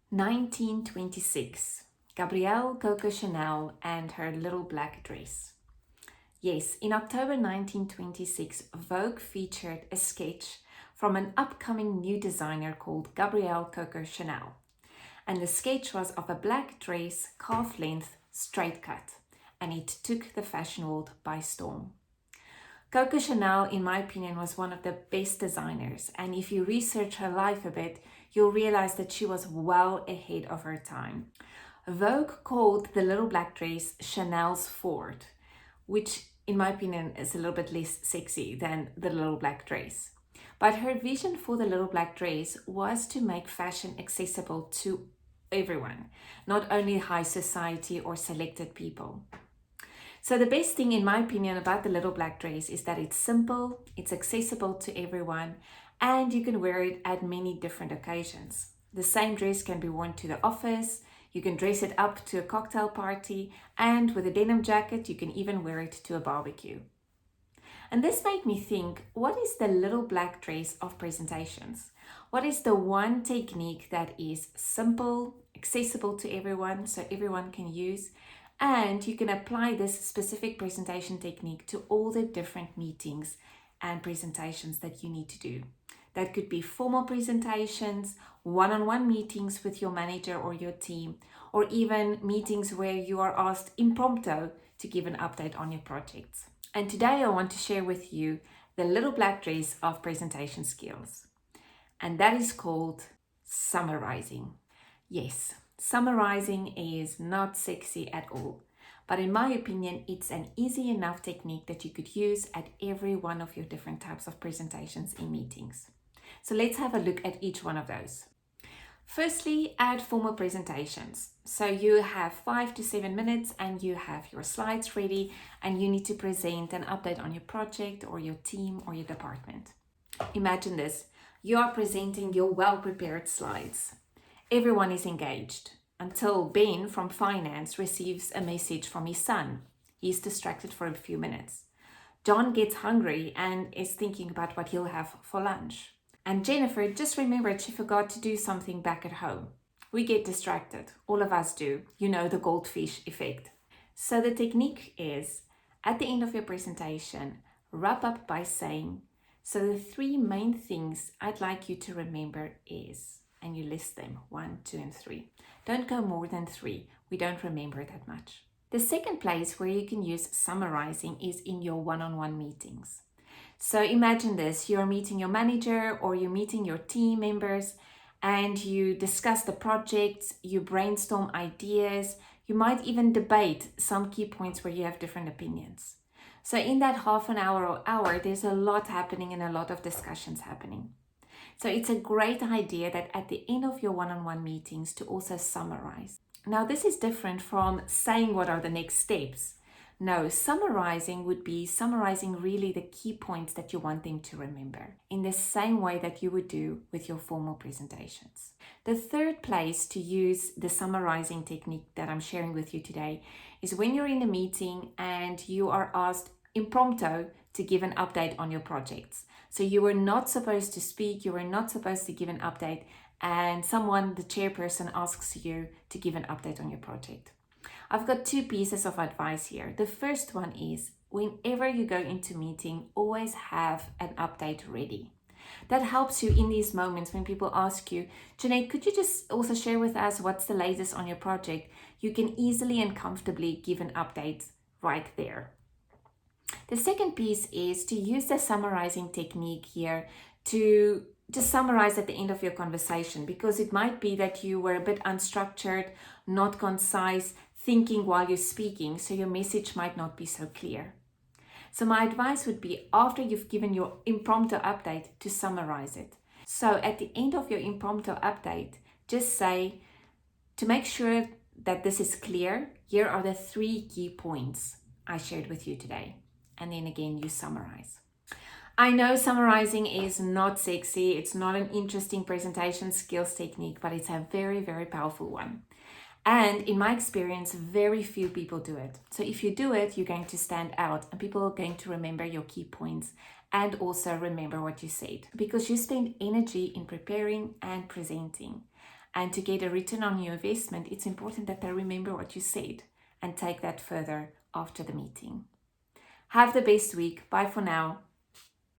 1926. Gabrielle Coco Chanel and her little black dress. Yes, in October 1926, Vogue featured a sketch from an upcoming new designer called Gabrielle Coco Chanel. And the sketch was of a black dress, calf-length, straight cut, and it took the fashion world by storm. Coco Chanel, in my opinion, was one of the best designers, and if you research her life a bit, you'll realize that she was well ahead of her time. Vogue called the little black dress Chanel's Ford, which in my opinion is a little bit less sexy than the little black dress. But her vision for the little black dress was to make fashion accessible to everyone, not only high society or selected people. So the best thing in my opinion about the little black dress is that it's simple, it's accessible to everyone, and you can wear it at many different occasions. The same dress can be worn to the office, you can dress it up to a cocktail party, and with a denim jacket, you can even wear it to a barbecue. And this made me think, what is the little black dress of presentations? What is the one technique that is simple, accessible to everyone, so everyone can use, and you can apply this specific presentation technique to all the different meetings and presentations that you need to do. That could be formal presentations, one-on-one meetings with your manager or your team, or even meetings where you are asked impromptu to give an update on your projects. And today I want to share with you the little black dress of presentation skills. And that is called summarizing. Yes, summarizing is not sexy at all, but in my opinion, it's an easy enough technique that you could use at every one of your different types of presentations in meetings. So let's have a look at each one of those. Firstly, at formal presentations. So you have 5 to 7 minutes and you have your slides ready and you need to present an update on your project or your team or your department. Imagine this, you are presenting your well-prepared slides. Everyone is engaged until Ben from finance receives a message from his son. He's distracted for a few minutes. John gets hungry and is thinking about what he'll have for lunch. And Jennifer just remembered she forgot to do something back at home. We get distracted. All of us do. You know, the goldfish effect. So the technique is, at the end of your presentation, wrap up by saying, so the 3 main things I'd like you to remember is, and you list them, 1, 2, and 3. Don't go more than 3. We don't remember that much. The second place where you can use summarizing is in your one-on-one meetings. So imagine this, you're meeting your manager or you're meeting your team members and you discuss the projects, you brainstorm ideas, you might even debate some key points where you have different opinions. So in that half an hour or hour, there's a lot happening and a lot of discussions happening. So it's a great idea that at the end of your one-on-one meetings to also summarize. Now this is different from saying what are the next steps. No, summarizing would be summarizing really the key points that you want them to remember in the same way that you would do with your formal presentations. The third place to use the summarizing technique that I'm sharing with you today is when you're in a meeting and you are asked impromptu to give an update on your projects. So you were not supposed to speak, you were not supposed to give an update, and someone, the chairperson, asks you to give an update on your project. I've got 2 pieces of advice here. The first one is, whenever you go into meeting, always have an update ready. That helps you in these moments when people ask you, Jeanette, could you just also share with us what's the latest on your project? You can easily and comfortably give an update right there. The second piece is to use the summarizing technique here to just summarize at the end of your conversation, because it might be that you were a bit unstructured, not concise, thinking while you're speaking, so your message might not be so clear. So my advice would be, after you've given your impromptu update, to summarize it. So at the end of your impromptu update, just say, to make sure that this is clear, here are the 3 key points I shared with you today. And then again, you summarize. I know summarizing is not sexy, it's not an interesting presentation skills technique, but it's a very, very powerful one. And in my experience, very few people do it. So if you do it, you're going to stand out and people are going to remember your key points and also remember what you said, because you spend energy in preparing and presenting. And to get a return on your investment, it's important that they remember what you said and take that further after the meeting. Have the best week. Bye for now.